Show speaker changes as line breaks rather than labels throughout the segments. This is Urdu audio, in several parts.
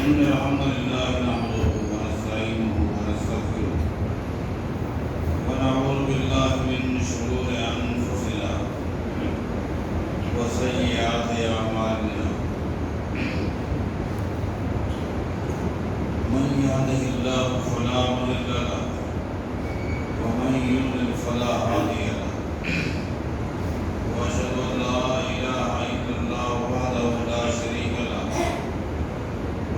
إن الحمد لله نحمده ونستعينه ونستغفره ونعوذ بالله من شرور أنفسنا وسيئات أعمالنا من يهده الله فلا مضل له ومن يضلل فلا هادي له وأشهد أن لا إله إلا الله وحده لا شريك له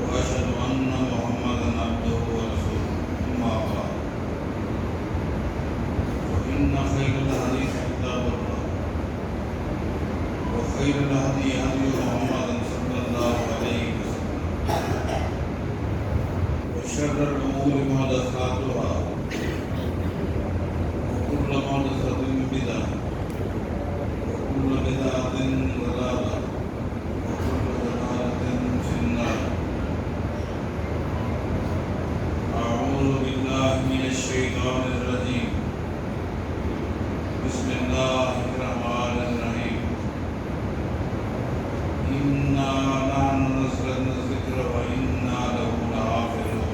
وأشهد أن محمدا عبده ورسوله أما بعد فإن خير الحديث كتاب الله وخير الهدي هدي محمد صلى الله عليه وسلم وشر الأمور محدثاتها وكل محدثة بدعة وكل بدعة ضلالة وكل ضلالة في النار. أعوذ بالله من الشيطان الرجيم. بسم الله الرحمن الرحيم. إنا نحن نزلنا الذكر وإنا له لحافظون.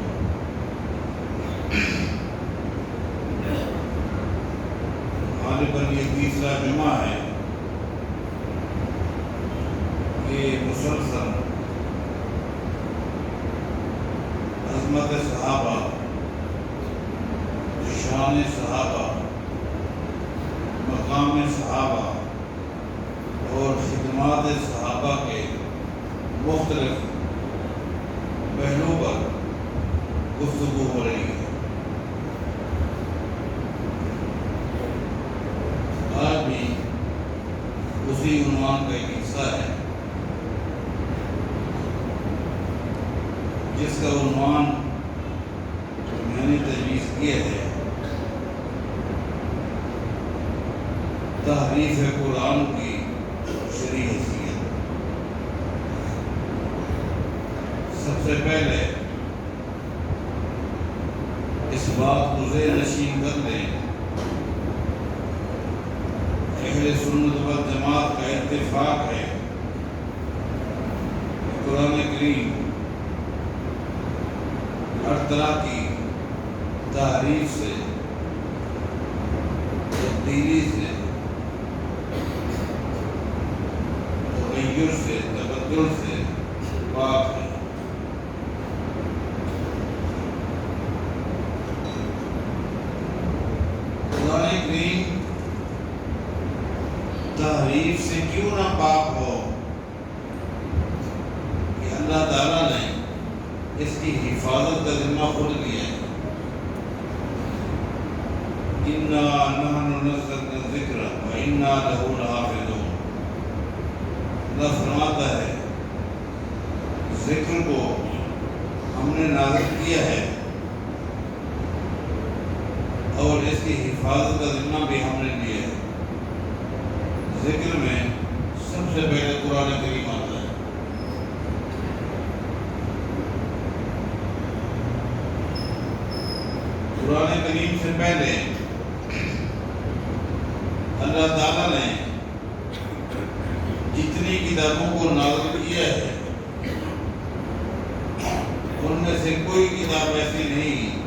غالباً یہ تیسرا جمعہ ہے کہ مسلسل عظمت صحابہ، شان صحابہ، مقام صحابہ اور خدمات صحابہ کے مختلف پہلوؤں پر گفتگو ہو رہی ہے. آج بھی اسی عنوان کا ایک حصہ ہے جس کا عنوان میں نے تجویز کیا ہے تحریف قرآن کی شرعی حیثیت. سب سے پہلے اس بات کو ذہن نشین کر لیں، اہل سنت والجماعت کا اتفاق ہے کہ قرآن کریم ہر طرح کی تحریف سے، تبدیلی سے، تغیر سے، تبدل سے پاک ہے. قرآن کریم تحریف سے کیوں نہ پاک ہو کہ اللہ تعالیٰ نے اس کی حفاظت کا ذمہ خود لیا ہے. اِنَّا نَحْنُ نَزَّلْنَا الذِّكْرَ وَإِنَّا لَهُ لَحَافِظُونَ. اللہ فرماتا ہے ذکر کو ہم نے نازل کیا ہے اور اس کی حفاظت کا ذمہ بھی ہم نے لیا ہے. ذکر میں سب سے پہلے قرآن کریم آتا ہے. قرآن کریم سے پہلے اللہ تعالیٰ نے جتنی کتابوں کو نازل کیا ہے ان میں سے کوئی کتاب ایسی نہیں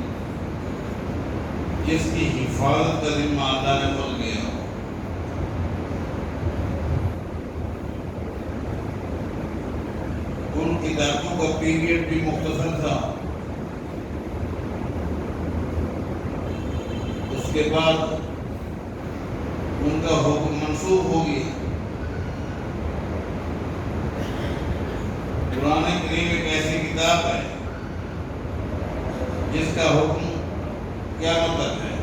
جس کی حفاظت کا ذمہ اللہ نے خود لیا ہو. ان کتابوں کا پیریڈ بھی مختصر تھا. اس کے بعد ان کا حکم منسوخ ہو گیا. قرآن کریم ایک ایسی کتاب ہے جس کا حکم قیامت تک ہے.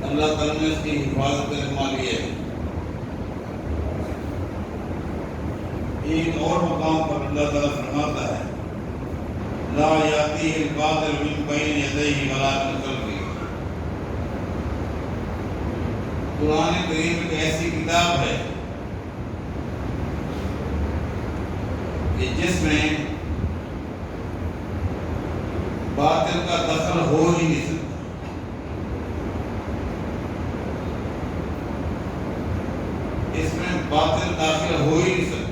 اللہ تعالیٰ نے اس کی حفاظت کا ذمہ لیا ہے. ایک اور مقام پر اللہ تعالیٰ فرماتا ہے لا یاتیہ الباطل من بین یدیہ ولا من خلفہ. قرآن کریم ایک ایسی کتاب ہے کہ جس میں باطل کا دخل ہو ہی نہیں سکتا. اس میں باطل داخل ہو ہی نہیں سکتا.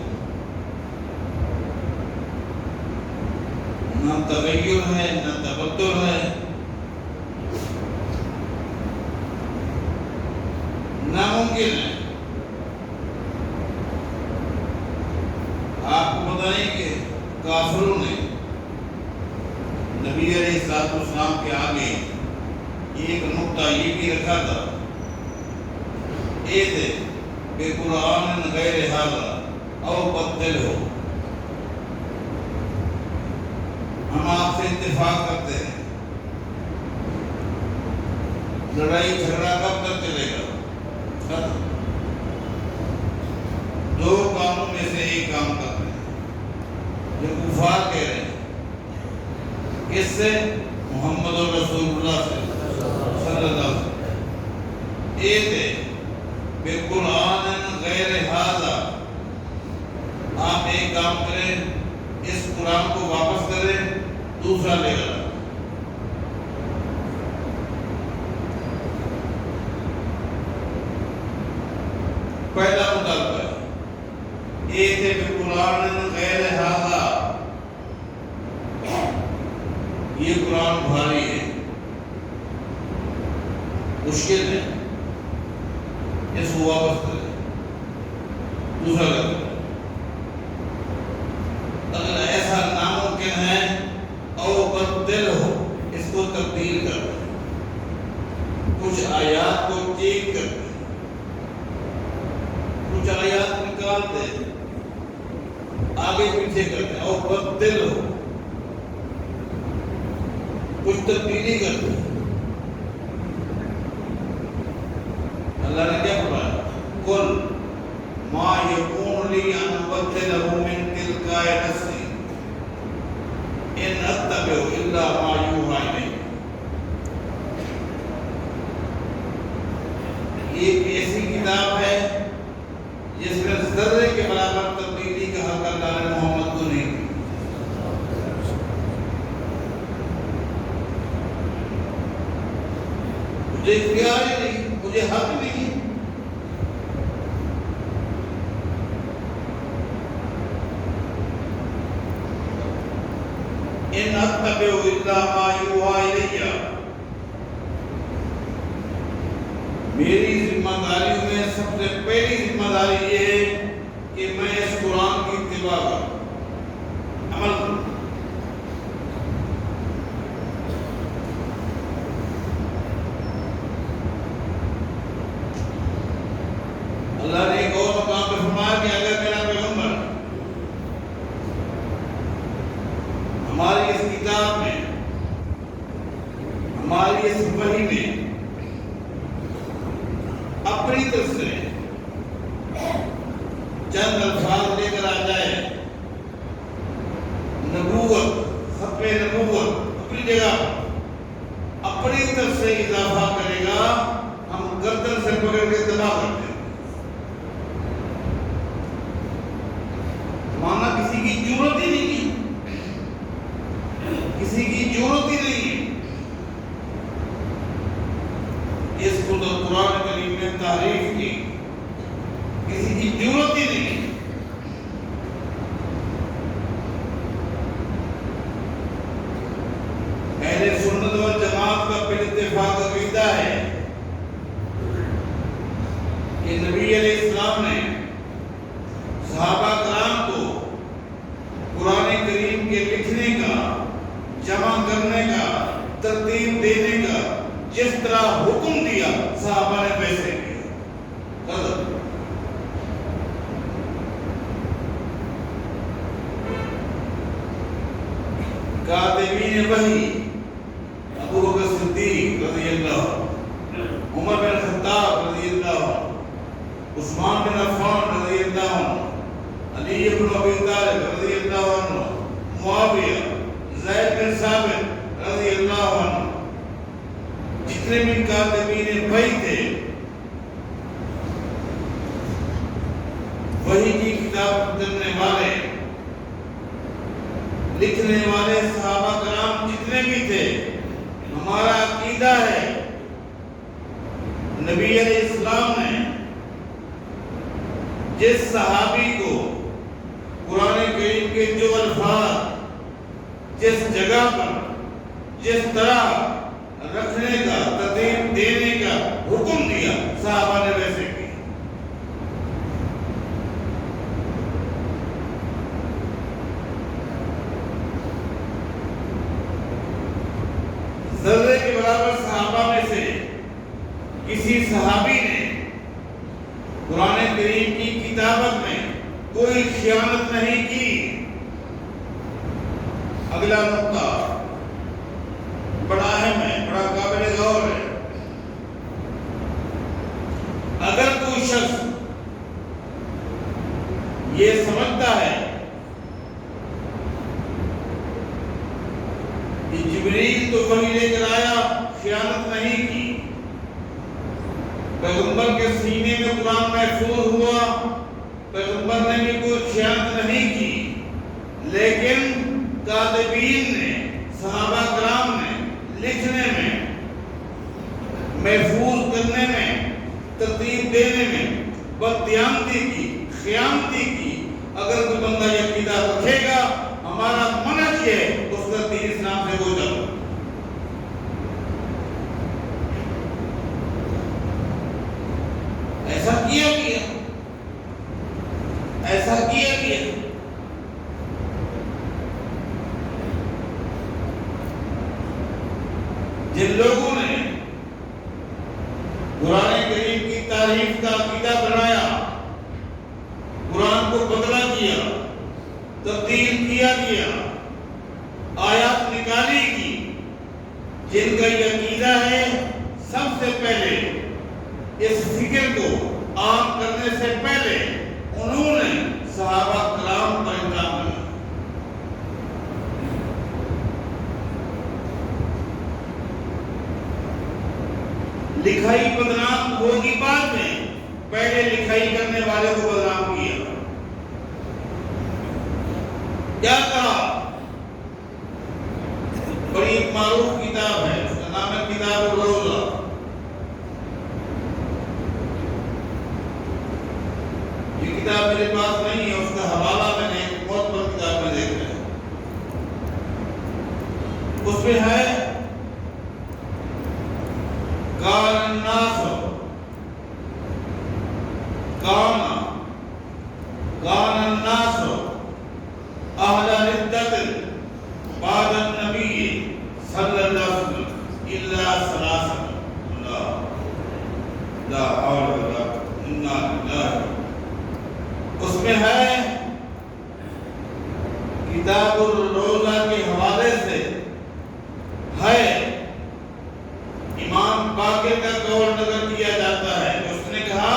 نہ تغیر ہے نہ تبدل ہے، ناممکن ہے۔ آپ کو بتائیں کہ کافروں نے نبی علیہ السلام کے آگے ایک نقطہ یہ بھی رکھا تھا، ایتے بے قرآن غیر ھذا او بدل ہو۔ ہم آپ سے اتفاق کرتے ہیں، لڑائی جھگڑا کب تک چلے گا؟ دو کاموں میں سے ایک کام کر رہے ہیں، جو کفار کہہ رہے ہیں، کس سے؟ محمد رسول اللہ سے صلی اللہ علیہ وسلم۔ ایتے بے قرآن غیر ھذا، آپ ایک کام کریں، اس قرآن کو واپس کریں، دوسرا لے گا۔ پہلا مطالبہ ہے ایتے بے قرآن غیر ھذا، یہ قرآن بھاری ہے، مشکل ہے، اس کو واپس کریں، دوسرا لے گا۔ اگر ایسا ناممکن ہے او بدل ہو، اس کو تبدیل کر دیں، کچھ آیات کو چینج کر دیں، کچھ آیات نکال دیں، آگے پیچھے کر دیں، او بدل ہو، کچھ تبدیلی کر دیں۔ اللہ نے کیا فرمایا؟ قل ما یکون لی ان ابدلہ من تلقاء نفسی ان اتبع الا ما یوحی الی۔ یہ ایک ایسی کتاب ہے جس میں ذرے کے برابر تبدیلی کا حق اللہ نے محمد کو نہیں دی۔ مجھے اختیار ہی نہیں، مجھے حق نہیں۔ ان اتبع الا ما یوحی الی، میری ذمہ داریوں میں سب سے پہلی ذمہ داری یہ ہے کہ میں اس قرآن کی اتباع کروں، عمل کروں۔ اللہ نے ایک اور مقام پہ فرمایا کہ اگر میرا پیغمبر ہماری اس کتاب میں، ہماری اس وحی میں اپنی طرف سے چند الفاظ لے کر آ جائے، نبوت، ختم نبوت اپنی جگہ اپنی طرف سے اضافہ کرے گا، ہم گردن سے پکڑ کے تباہ کرتے ہیں۔ مانا کسی کی ضرورت ہی نہیں کی، کسی کی ضرورت ہی نہیں ہے۔ اس کو تو قرآن کریم نے تعریف کی، کسی کی ضرورت ہی نہیں۔ اہل سنت والجماعت کا پھر اتفاق عقیدہ ہے کہ نبی علیہ السلام نے صحابہ کرام کو قرآن کریم کے لکھنے کا، جمع کرنے کا، ترتیب دینے کا جس طرح حکم دیا، صحابہ نے ویسے کیا۔ کاتبین وحی ابو بکر صدیق رضی اللہ عنہ، عمر بن خطاب رضی اللہ عنہ، عثمان بن عفان رضی اللہ عنہ، علی بن ابی طالب رضی اللہ عنہ، معاویہ، زید بن ثابت رضی اللہ عنہ، جتنے بھی کاتبین وحی تھے، وحی کی کتاب کرنے والے، لکھنے والے صحابہ کرام جتنے بھی تھے، ہمارا عقیدہ ہے نبی علیہ السلام نے جس صحابی کو قرآن کریم کے جو الفاظ جس جگہ پر جس طرح رکھنے کا ترتیب دینے کا حکم دیا صحابہ نے ویسے کیا۔ ذرے کے برابر صحابہ میں سے کسی صحابی نے قرآن کریم کی کتابت میں کوئی خیانت نہیں کی۔ اگلا نقطہ بڑا اہم ہے، بڑا قابل غور ہے۔ اگر کوئی شخص یہ سمجھتا ہے کہ جبریل تو وحی لے کر آیا، خیانت نہیں کی، پیغمبر کے سینے میں قرآن محفوظ ہوا، پیغمبر نے بھی کوئی خیانت نہیں کی، لیکن کاتبین نے، صحابہ کرام نے لکھنے میں، محفوظ کرنے میں، ترتیب دینے میں بددیانتی کی، خیانتی کی، اگر کوئی بندہ یہ عقیدہ رکھے گا ہمارا منہج ہے اس کا دین اسلام سے ہو جائے۔ ایسا کیا گیا جن لوگوں نے قرآن کریم کی تعریف کا عقیدہ بنایا، قرآن کو بدلا کیا، تبدیل کیا گیا، آیات نکالی کی، جن کا یہ عقیدہ ہے، سب سے پہلے اس فکر کو عام کرنے سے پہلے انہوں نے صحابہ کرام پر الزام لگایا۔ لکھائی بدنام ہوگی بعد میں، پہلے لکھائی کرنے والے کو بدنام کیا۔ کیا کہا؟ بڑی معروف کتاب ہے، اس کا نام ہے کتاب الروضہ۔ یہ کتاب میرے پاس نہیں ہے، اس کا حوالہ میں نے ایک بہت بڑی کتاب میں دیکھ رہا ہے۔ اس میں ہے کان الناس اہل ردت بعد النبی صلی اللہ علیہ وسلم الا ثلاثہ، لا حول ولا قوة الا باللہ۔ اس میں ہے کتاب الروضہ کے حوالے سے ہے امام باقر کا قول نقل کیا جاتا ہے، اس نے کہا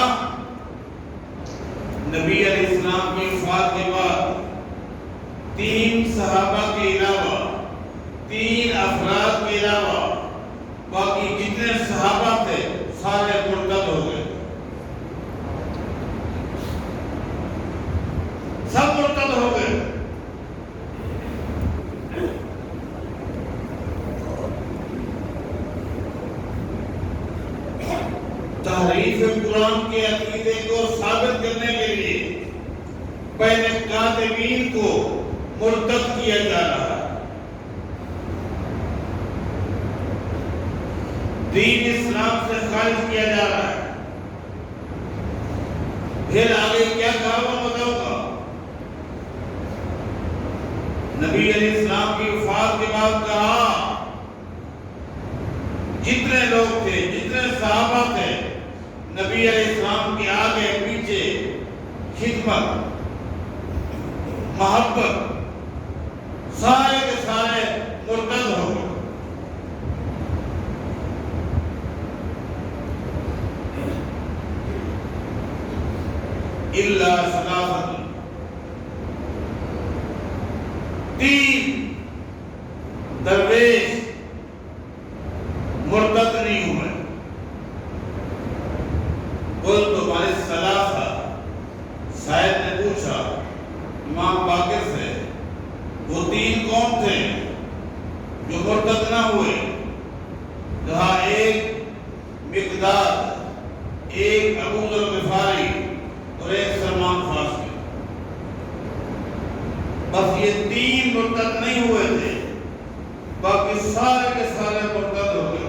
نبی علیہ السلام کی وفات کے بعد 3 صحابہ کے علاوہ، 3 افراد کے علاوہ باقی جتنے صحابہ تھے سارے مرتد ہو گئے، سب مرتد ہو گئے۔ تحریف قرآن کے عقیدے کو ثابت کرنے کے لیے پہلے کاتبین کو مرتد کیا جا رہا ہے، دین اسلام سے خارج کیا جا رہا ہے۔ پھر آگے کیا کہا وہ بتاؤں گا۔ نبی علیہ السلام کی وفات کے بعد کہا جتنے لوگ تھے، جتنے صحابہ تھے، نبی علیہ السلام کے آگے پیچھے خدمت، محبت، سارے کے سارے مرتد ہو گئے۔ الا ثلاثہ، 3 درویش مرتد نہیں ہوئے۔ قلت تمہارے ثلاثہ، شاید نے پوچھا امام باقر سے وہ 3 کون تھے جو مرتد نہ ہوئے؟ کہا ایک مقداد، ایک ابو ذر غفاری اور ایک سلمان فارسی۔ بس یہ 3 مرتد نہیں ہوئے تھے۔ سارے کے سارے مرتد ہو گئے.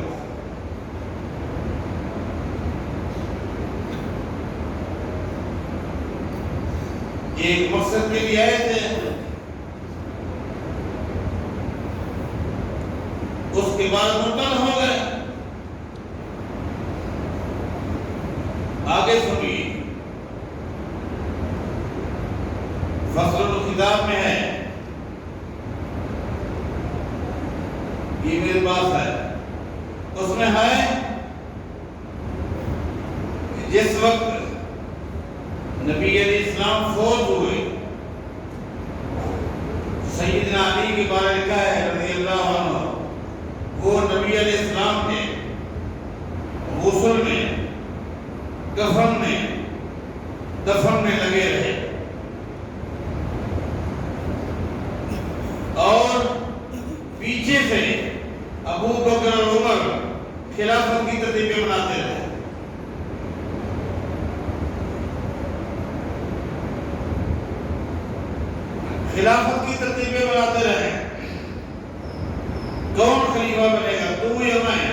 ایک مقصد کے لیے آئے تھے, اس کے بعد مرتد ہو گئے. آگے سنیے, فصل الخطاب میں ہے, یہ میرے پاس ہے, اس میں ہے جس وقت نبی علیہ السلام فوت ہوئے, سیدنا علی کے بارے لکھا ہے رضی اللہ عنہ, وہ نبی علیہ السلام کے غسل میں, کفن میں, دفن میں لگے رہے, اور پیچھے سے ابو بکر اور عمر خلافت کی ترتیبیں بناتے رہے. خلافت کی ترتیبیں بناتے رہے, کون خلیفہ بنے گا, تو یا میں؟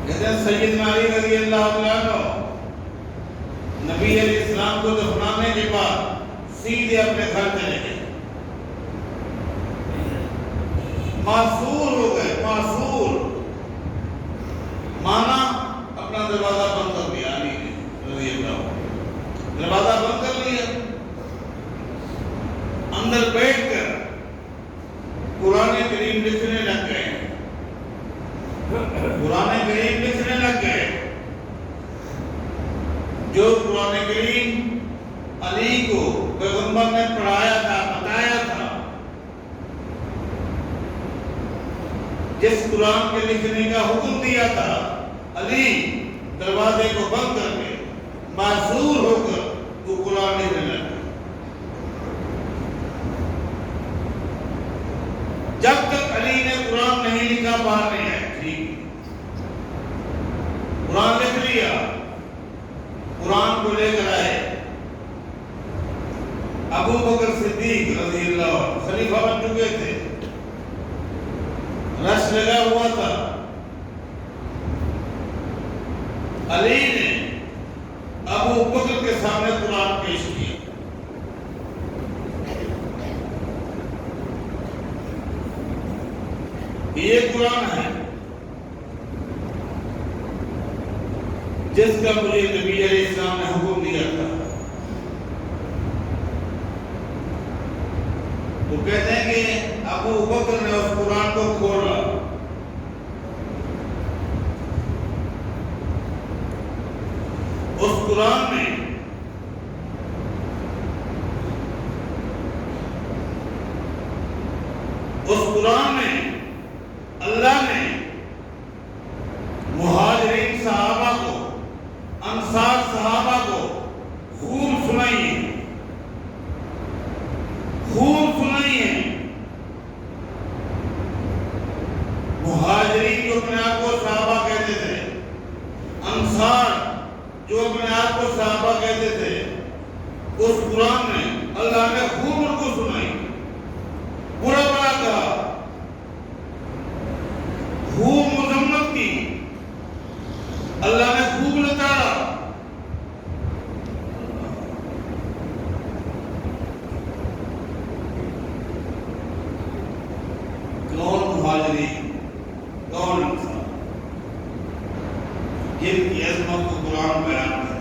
کہتے ہیں سیدنا علی رضی اللہ عنہ نبی علیہ السلام کو دفنانے کے بعد سیدھے اپنے گھر چلے گئے, معصور ہو گئے. معصور مانا اپنا دروازہ بند کر دیا, علی نے رضی اللہ عنہ دروازہ بند کر لیا, اندر بیٹھ کر قرآن کریم لکھنے لگ گئے. قرآن کریم لکھنے لگ گئے, جو قرآن کریم علی کو پیغمبر نے پڑھایا تھا, بتایا تھا, جس قرآن کے لکھنے کا حکم دیا تھا, علی دروازے کو بند کر کے معذور ہو کر وہ قرآن لکھنے لگا. جب تک علی نے قرآن نہیں لکھا باہر نہیں آئے. ٹھیک, قرآن لکھ لیا, قرآن کو لے کر آئے. ابو بکر صدیق رضی اللہ عنہ خلیفہ بن چکے تھے, رش لگا ہوا تھا. علی نے ابو بکر کے سامنے قرآن پیش کیا. یہ قرآن ہے جس کا مجھے نبی علیہ السلام نے حکم دیا تھا. تو کہتے ہیں کہ ابو بکر نے اس قرآن کو کھولا, اس قرآن میں اللہ نے مہاجرین صحابہ کو, انصار صحابہ کو خوب سنائی ہے, خوب سنائی ہے. مہاجرین جو اپنے آپ کو صحابہ کہتے تھے, انصار جو اپنے آپ کو صحابہ کہتے تھے, اس قرآن میں اللہ نے خوب ان کو سنائی, برا بڑا کہا, خوب مذمت کی, اللہ نے خوب لتاڑا. کون مہاجرین, کون انصار, جن کی عظمت کو قرآن بیان ہے.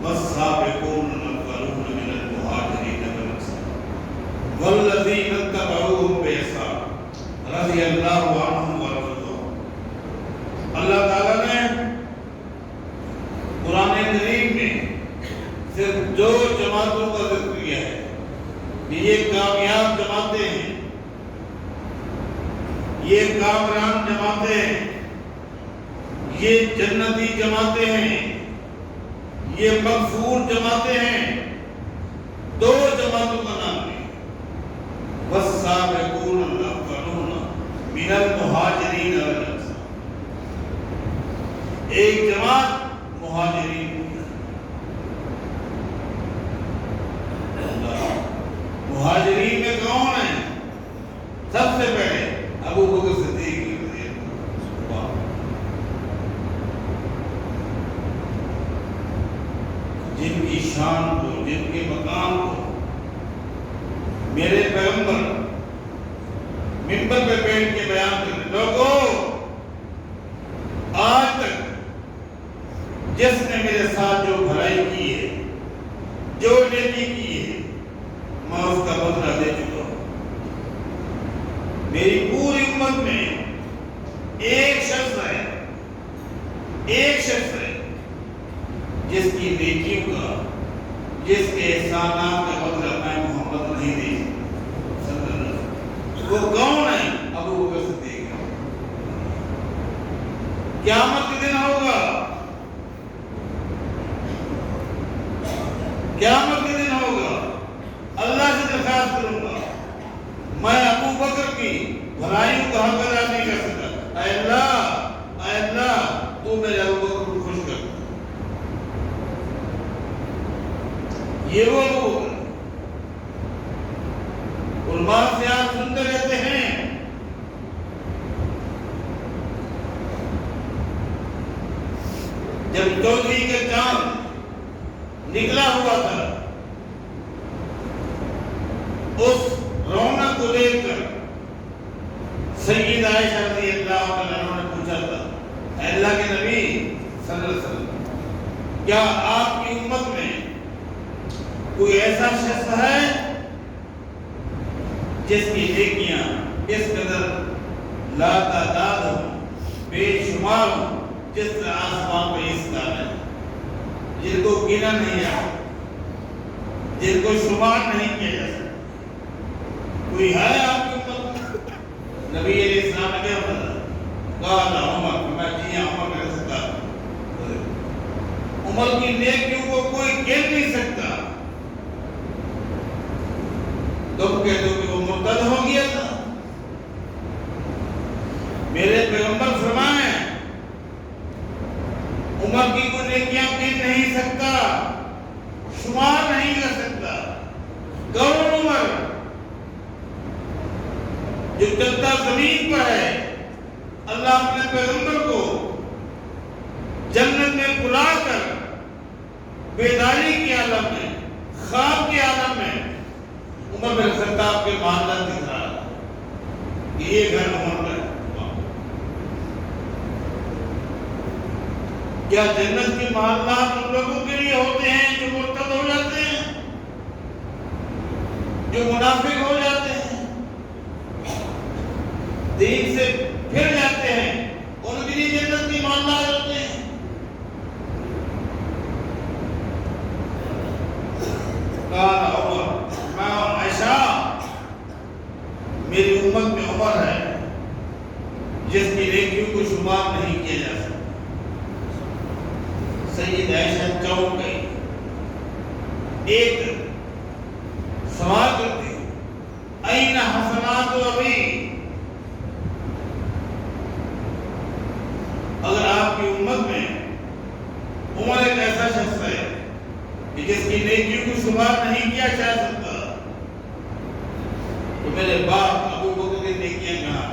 والسابقون الاولون من المہاجرین والانصار والذین اتبعوہم بإحسان رضی اللہ عنہم ورضوا عنہ. اللہ تعالیٰ نے قرآن کریم میں صرف دو جماعتوں کا ذکر کیا ہے کہ یہ کامیاب جماعتیں ہیں, یہ کامران جماعتیں ہیں, یہ جنتی جماعتیں ہیں, یہ مغفور جماعتیں ہیں. دو جماعتوں کا نام ہے, والسابقون الاولون من المہاجرین والانصار. ایک جماعت مہاجرین, مہاجرین سب سے پہلے ابو بکر صدیق رضی اللہ عنہ، جن کی شان کو، جن کے مقام کو میرے پیغمبر منبر پہ بیٹھ کے بیان کرنے، لوگوں آج تک جس نے میرے ساتھ جو بھلائی کی ہے، جو نیکی کی ہے، میں اس کا بدلہ دے چکا ہوں۔ میری پوری امت میں ایک شخص ہے جس کی نیکیوں کا، جس کے احسانات کا بدلہ میں محمد نہیں دے صلی اللہ علیہ وسلم۔ وہ کون ہے؟ ابو بکر صدیق۔ قیامت کے دن ہوگا، قیامت کے دن ہوگا، اللہ سے درخواست کروں گا، میں ابو بکر کی بھلائیوں کا حق ادا نہیں کر سکتا، اے اللہ تو میرے ابو بکر کو خوش کر۔ یہ وہ ابو بکر، علماء سے آپ سنتے رہتے ہیں، جب چودھری کا چاند نکلا ہوا تھا، اس رونق کو دیکھ کر سید عائشہ رضی اللہ عنہ نے پوچھا تھا، اے اللہ کے نبی صلی اللہ علیہ وسلم، کیا آپ کی امت میں کوئی ایسا شخص ہے جس کی نیکیاں اس قدر لاتعداد ہوں، بے شمار ہوں، جس طرح آسمان پہ اس کا ہے، جن کو گنا نہیں آتا، جن کو شمار نہیں کیا جا سکتا؟ کوئی ہے آپ کی امت میں؟ نبی علیہ السلام نے کیا بتایا؟ کہا عمر، میں جی ہاں عمر کہہ سکتا، عمر کی نیکیوں کو کوئی گن نہیں سکتا۔ تم کہتے ہو کہ وہ مرتد ہو گیا تھا، میرے پیغمبر فرمائیں عمر کی کوئی نیکیاں گن نہیں سکتا، شمار نہیں کر سکتا۔ کون عمر جو چلتا زمین پر ہے؟ اللہ اپنے پیغمبر کو جنت میں بلا کر بیداری کے عالم میں، خواب کے عالم میں عمر بن خطاب کے معاملات دکھ رہا ہے کہ یہ گھر عمر کا ہے۔ کیا جنت کے معاملات ان لوگوں کے لیے ہوتے ہیں جو مرتد ہو جاتے ہیں، جو منافق ہو جاتے ہیں، دین سے پھر جاتے ہیں، ان کے لیے جنت کے معاملات ہوتے ہیں؟ کہا عمر، میں عائشہ، میری امت میں عمر ہے جس کی نیکیوں کو شمار نہیں کیا جا سکتا۔ سید عائشہ چونک گئی، ایک سوال کرتی، این حسنات ابی؟ اگر آپ کی امت میں عمر ایک ایسا شخص ہے کہ جس کی نیکیوں کو شمار نہیں کیا جا سکتا، تو میرے باپ ابو بکر کی نیکیاں کہاں؟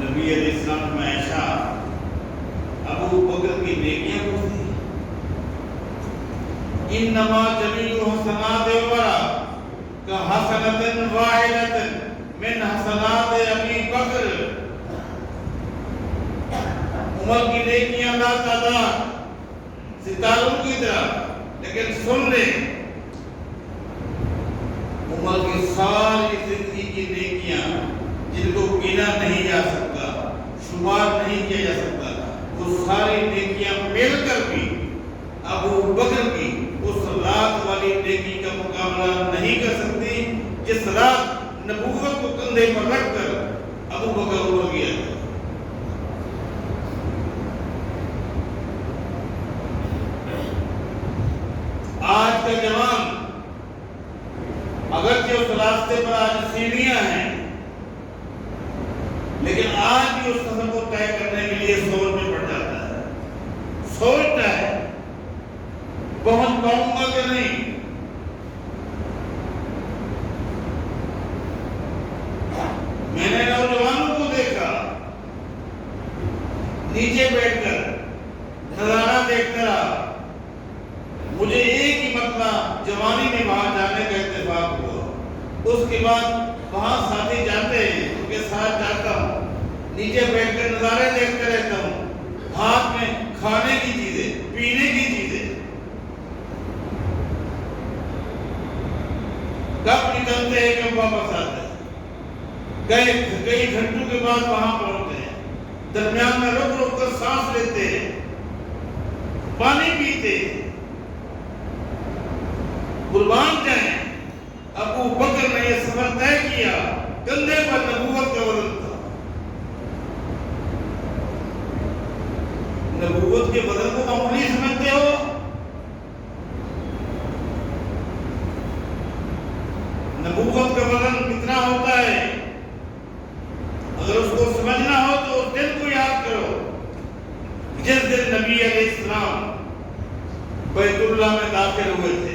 نبی علیہ السلام میں عائشہ ابو بکر کی نیکیاں پوچھتی، انما جمیل حسنات عمر کحسنۃ واحدۃ من حسنات ابی بکر۔ عمر کی نیکیاں لاتعداد ستاروں کی طرح، لیکن سن لیں، عمر کی ساری زندگی کی نیکیاں جن کو گنا نہیں جا سکتا، شمار نہیں کیا جا سکتا، وہ ساری نیکیاں مل کر بھی ابو بکر کی اس رات والی نیکی کا مقابلہ نہیں کر سکتی جس رات نبوت کو کندھے پر رکھ کر ابو بکر اڑ گیا تھا۔ آج کا جوان اگرچہ اس راستے پر آج سیڑھیاں ہیں، لیکن آج بھی اس سفر کو طے کرنے کے لیے سوچ میں پڑ جاتا ہے، سوچتا ہے پہنچ پاؤں گا کہ نہیں؟ میں نے نوجوانوں کو دیکھا نیچے بیٹھ کر نظارہ دیکھتا رہا. مجھے ایک ہی مرتبہ جوانی میں وہاں جانے کا اتفاق ہوا. اس کے بعد وہاں ساتھی جاتے ہیں ان کے ساتھ جاتا ہوں, نیچے بیٹھ کر نظارے دیکھتے رہتا ہوں. ہاتھ میں کھانے کی چیزیں, پینے کی چیزیں. کب نکلتے ہیں کب واپس آتے ہیں. کئی گھنٹوں کے بعد وہاں پہنچتے ہیں. درمیان میں رک رک کر سانس لیتے ہیں, پانی پیتے ہیں. قربان جائیں, ابو بکر نے یہ سفر طے کیا, کندھے پر نبوت کا وزن تھا. نبوت کے وزن کو معمولی سمجھتے ہو؟ نبوت کا وزن کتنا ہوتا ہے؟ اگر اس کو سمجھنا ہو تو اس دن کو یاد کرو جس دن نبی علیہ السلام بیت اللہ میں داخل ہوئے تھے.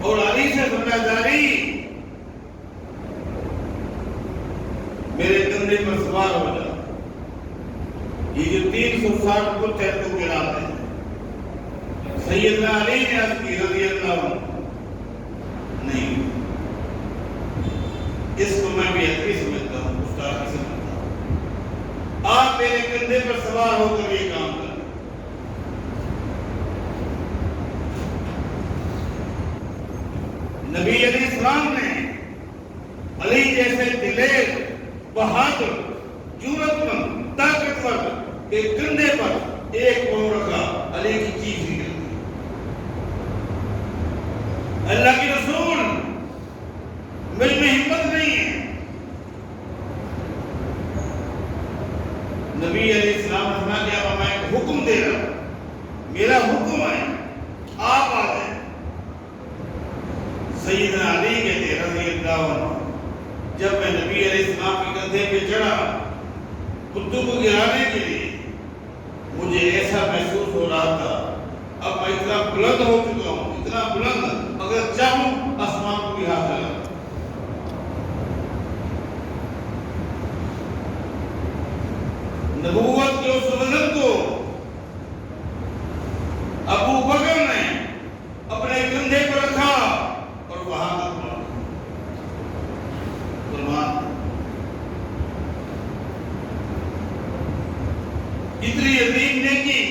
اور علی سے فرمایا, جاری میرے کندھے پر سوار ہو جا. یہ جو 360 کچھ ہے تو گراتے ہیں. سیدنا علی نے عرض کی رضی اللہ عنہ, نہیں, اس کو میں بھی حقیقی سمجھتا ہوں, گستاخی سمجھتا ہوں. آپ میرے کندھے پر سوار ہو کر یہ کام کریں. نبی علیہ السلام نے علی جیسے دلیر, بہادر, جرأت مند, طاقتور کے کندھے پر ایک پاؤں رکھا. علی کی چیخ نکل گئی. اللہ کی رسول, مجھ میں ہمت نہیں ہے. نبی علیہ السلام نے فرمایا کہ اب میں ایک حکم دے رہا ہوں, میرا حکم ہے, آپ آ جائیں. سیدنا علی کہتے رضی اللہ عنہ, جب میں نبی علیہ السلام کے کندھے پہ چڑھا کتوں کو گرانے کے لیے, مجھے ایسا محسوس ہو رہا تھا اب میں اتنا بلند ہو چکا ہوں, اتنا بلند اگر چاہوں آسمان کو بھی ہاتھ لگا. نبوت کے اس وزن کو ابو بکر نے اپنے کندھے پر رکھا اور وہاں تک اتنی عظیم نیکی.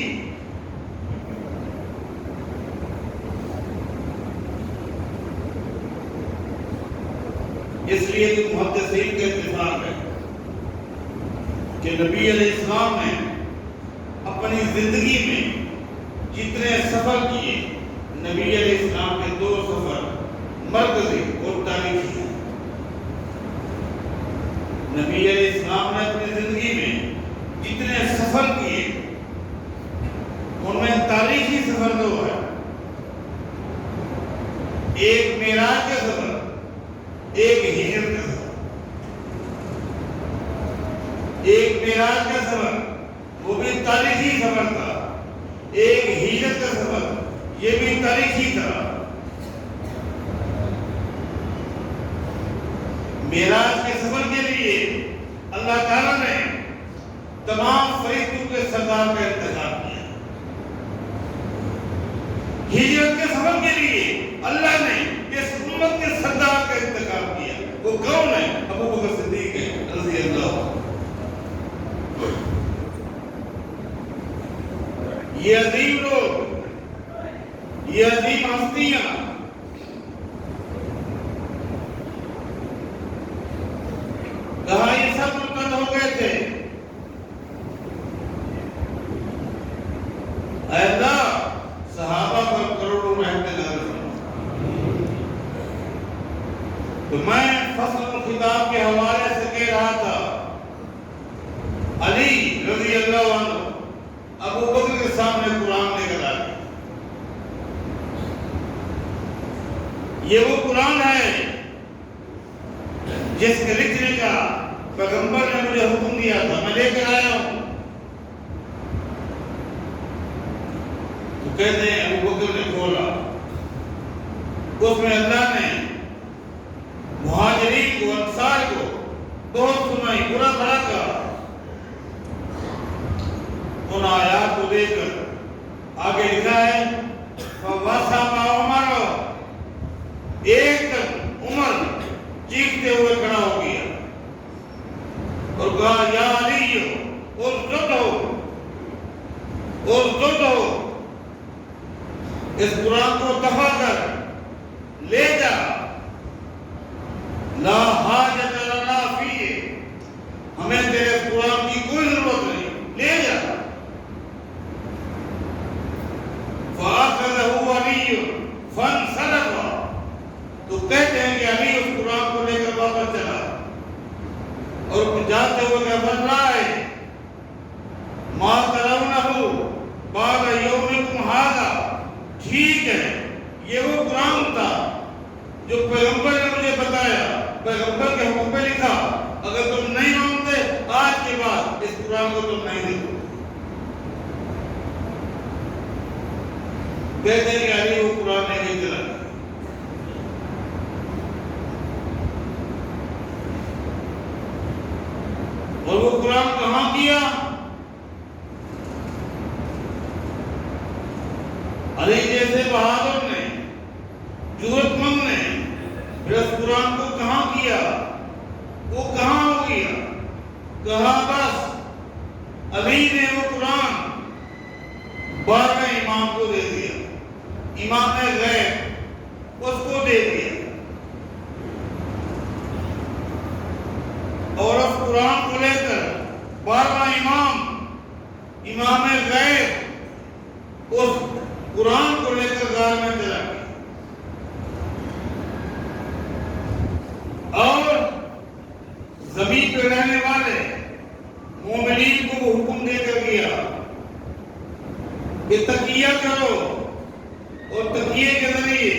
اس لیے تو محدثین کا اتفاق ہے کہ نبی علیہ السلام نے اپنی زندگی میں جتنے سفر کیے, نبی علیہ السلام کے 2 سفر مرکزی اور تاریخی ہیں. نبی علیہ السلام نے اپنی زندگی میں جتنے سفر کیے ان میں تاریخی سفر 2 ہے. ایک معراج کا سفر, ایک ہجرت کا سفر. ایک معراج کا سفر وہ بھی تاریخی سفر تھا, ایک ہجرت کا سفر یہ بھی تاریخی تھا. معراج کے سفر کے لیے اللہ تعالیٰ نے تمام فرشتوں کے سردار کا انتخاب کیا. ہجرت کے سفر کے لیے اللہ نے اس امت کے سردار کا انتخاب کیا. وہ کون ہے؟ ابو بکر صدیق ہے رضی اللہ عنہ. یہ عظیم لوگ, یہ عظیم ہستیاں کہاں یہ سب مرتد ہو گئے تھے. اے اللہ صحابہ پر کروڑوں رحمت نازل فرما. تو میں فصل الخطاب کے حوالے سے کہہ رہا تھا, علی رضی اللہ عنہ ابو بکر کے سامنے قرآن لے کر آئے. یہ وہ قرآن ہے جس کے لکھنے کا پیغمبر نے مجھے حکم دیا تھا, میں لے کر آیا ہوں. کہتے ہیں ابو بکر نے کھولا، اس میں اللہ نے مہاجرین کو، انصار کو بہت سنائی، برا بھلا کہا۔ ان آیات کو دیکھ کر آگے لکھا ہے فَوَسَمَ عُمَرُ، ایک دم عمر چیختے ہوئے کھڑا ہو گیا اور کہا یا علی اسجد ہو، اس قرآن کو دفع کر لے جا، لا حاجت لنا فیہ، ہمیں تیرے قرآن کی کوئی ضرورت نہیں، لے جا۔ فَأَخَذَهُ عَلِيٌّ فَانْصَرَفَ، تو کہتے ہیں کہ علی اس قرآن کو لے کر واپس چلا اور جاتے ہوئے کہ فرمائے مَا تَرَوْنَهُ بَعْدَ يَوْمِكُمْ هَذَا، ٹھیک ہے یہ وہ قرآن تھا جو پیغمبر نے مجھے بتایا، پیغمبر کے حکم پہ لکھا، اگر تم نہیں مانتے آج کے بعد اس قرآن کو تم نہیں دیکھو۔ کہتے ہیں کہ علی وہ قرآن نہیں چلا، اور وہ قرآن کہاں کیا؟ علی جیسے بہادر نے، جرأت مند نے پھر اس قرآن کو کہاں کیا؟ وہ کہاں ہو گیا؟ کہا بس علی نے وہ قرآن 12 امام کو دے دیا، امام غیب اس کو دے دیا، اور اس قرآن کو لے کر 12 امام غیب اس قرآن کو لے کر غار میں چلا گیا اور زمین پہ رہنے والے مومنین کو وہ حکم دے کر گیا کہ تقیہ کرو، اور تقیے کے ذریعے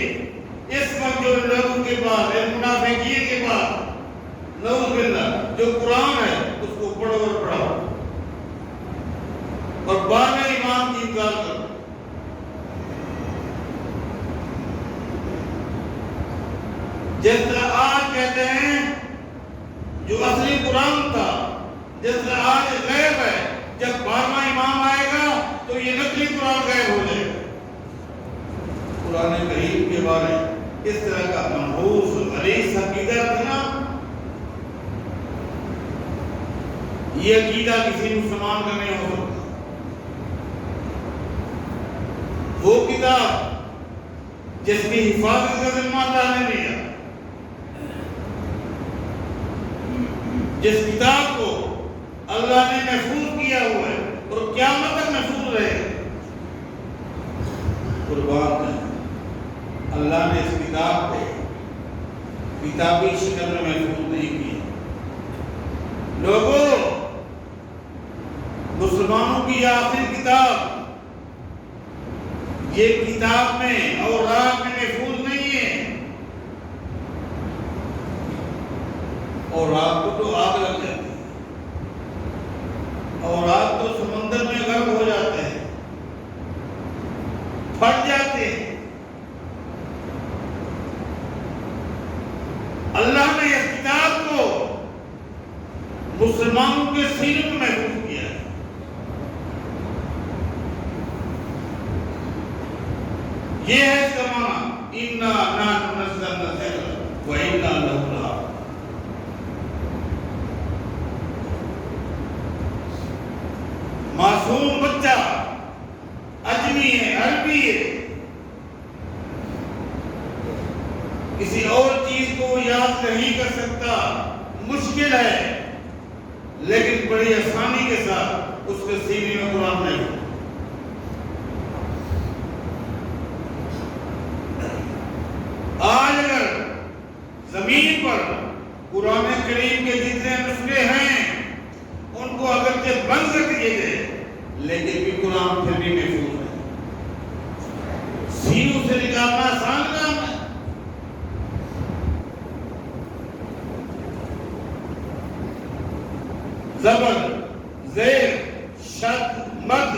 اس وقت جو لوگوں کے پاس منافقین کے پاس نعوذ باللہ جو قرآن ہے اس کو پڑھو اور پڑھاؤ، اور 12 امام کی انکار کرو۔ جس طرح آج کہتے ہیں جو اصلی قرآن تھا، جس طرح آج غیب ہے، جب 12واں امام آئے گا تو یہ نقلی قرآن غیب ہو جائے گا۔ قرآن کریم کے بارے اس طرح کا منحوس غلیظ عقیدہ رکھنا، یہ عقیدہ کسی مسلمان کا نہیں ہو سکتا۔ وہ کتاب جس کی حفاظت کا ذمہ اللہ نے لیا، جس کتاب کو اللہ نے محفوظ کیا ہوا ہے اور قیامت تک محفوظ رہے گا، قربان ہے اللہ نے اس کتاب کو کتابی شکل میں محفوظ نہیں کیا۔ لوگوں، مسلمانوں کی آخری کتاب یہ کتاب میں اور رات میں محفوظ نہیں ہے، اور رات کو تو آگ لگ جاتی ہے، اور رات تو سمندر میں غرق ہو جاتے ہیں، پھٹ جاتے ہیں۔ اللہ نے اس کتاب کو مسلمانوں کے سینوں میں محفوظ کیا ہے۔ یہ ہے اس کا معنی اِنَّا نَحْنُ نَزَّلْنَا الذِّكْرَ وَإِنَّا لَهُ لَحَافِظُونَ۔ معصوم بچہ اجمی ہے، عربی ہے، کسی اور چیز کو یاد نہیں کر سکتا، مشکل ہے، لیکن بڑی آسانی کے ساتھ اس کے سینے میں قرآن نہیں ہے۔ آج اگر زمین پر قرآن کریم کے جتنے نسخے ہیں ان کو اگرچہ بند کر دیے گئے، لیکن بھی قرآن پھر بھی محفوظ ہے۔ سینوں سے نکالنا آسان کام ہے۔ زبر، زیر، شد، مد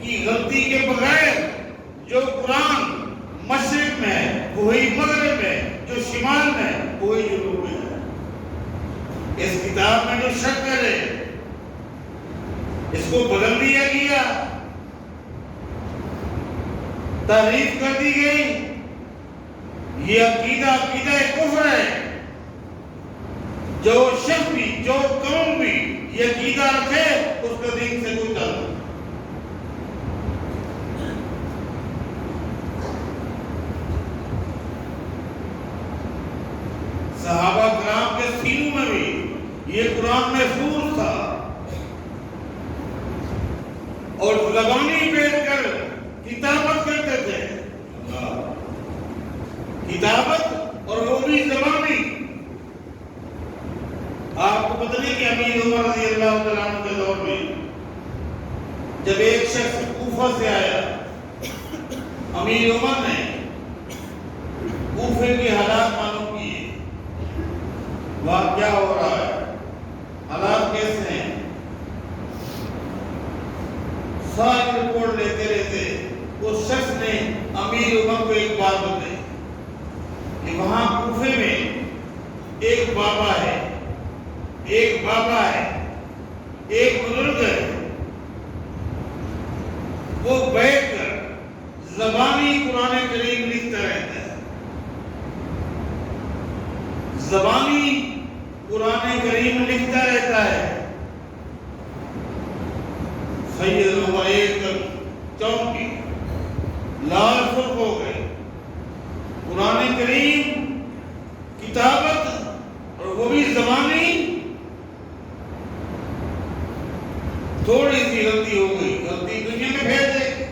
کی غلطی کے بغیر وہی مغرب میں، جو شمال میں، وہی جنوب میں ہے۔ اس کتاب میں جو شک کرے اس کو بدل دیا گیا، تحریف کر دی گئی۔ یہ عقیدہ کفر ہے۔ جو شخص بھی، جو قوم بھی یہ عقیدہ رکھے اس کا دین سے کوئی تعلق نہیں۔ صحابہ کرام کے سینوں میں بھی یہ قرآن محفوظ تھا، اور زبانی بیٹھ کر کتابت کرتے تھے، کتابت، اور وہ بھی زبانی۔ آپ کو پتہ نہیں کہ امیر عمر رضی اللہ تعالیٰ عنہ کے دور میں جب ایک شخص کوفہ سے آیا، امیر عمر نے کوفے کے حالات معلوم کیے، وہاں کیا ہو رہا ہے، حالات کیسے ہیں، ساری رپورٹ لیتے رہتے اس شخص نے امیر عمر کو ایک بات بتائی کہ وہاں کوفے میں ایک بابا ہے، ایک بزرگ ہے، وہ بیٹھ کر زبانی قرآن کریم لکھتا رہتا ہے، زبانی قرآن کریم لکھتا رہتا ہے۔ سید عمر ایک چونکی لال سرخ ہو گئے، قرآن کریم کتابت اور وہ بھی زبانی۔ تھوڑی سی غلطی ہو گئی، غلطی دنیا میں پھیر دے،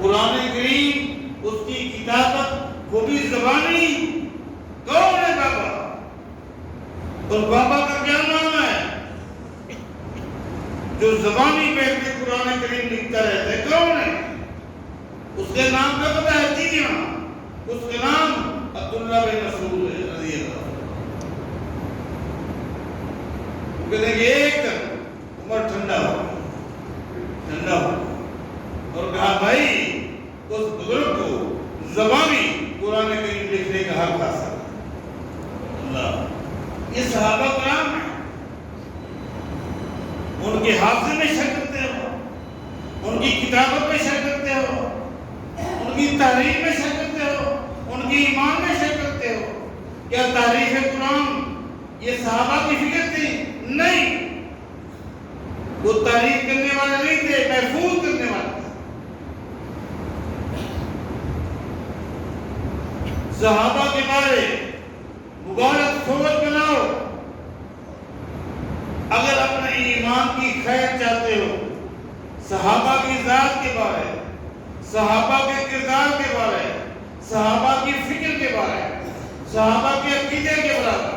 قرآن کریم اس کی کتابت وہ بھی زبانی۔ کون ہے بابا؟ اور بابا کا کیا نام ہے جو زبانی بیٹھ کے قرآن کریم لکھتا رہتا ہے؟ کون ہے؟ اس کے نام کا پتہ ہے جی؟ اس کا نام عبداللہ بن مسعود ہے رضی اللہ۔ کہتے ہیں ایک عمر ٹھنڈا ہو اور کہا بھائی اس بزرگ کو زبانی قرآن کریم لکھنے کا حق حاصل ہے۔ اللہ، یہ صحابہ کرام ہیں، ان کے حافظے میں شک کرتے ہو، ان کی کتابت میں شک کرتے ہو، ان کی تحریر میں شک کرتے ہو، ان کی ایمان میں شک کرتے ہو۔ کیا تحریف قرآن یہ صحابہ کی فکر تھی؟ نہیں، وہ تحریف کرنے والے نہیں تھے، محفوظ کرنے والے تھے۔ صحابہ کے بارے مبارک سوچ بناؤ۔ اگر اپنے ایمان کی خیر چاہتے ہو، صحابہ کی ذات کے بارے، صحابہ کے کردار کے بارے، صحابہ کی فکر کے بارے، صحابہ کے عقیدے کے بارے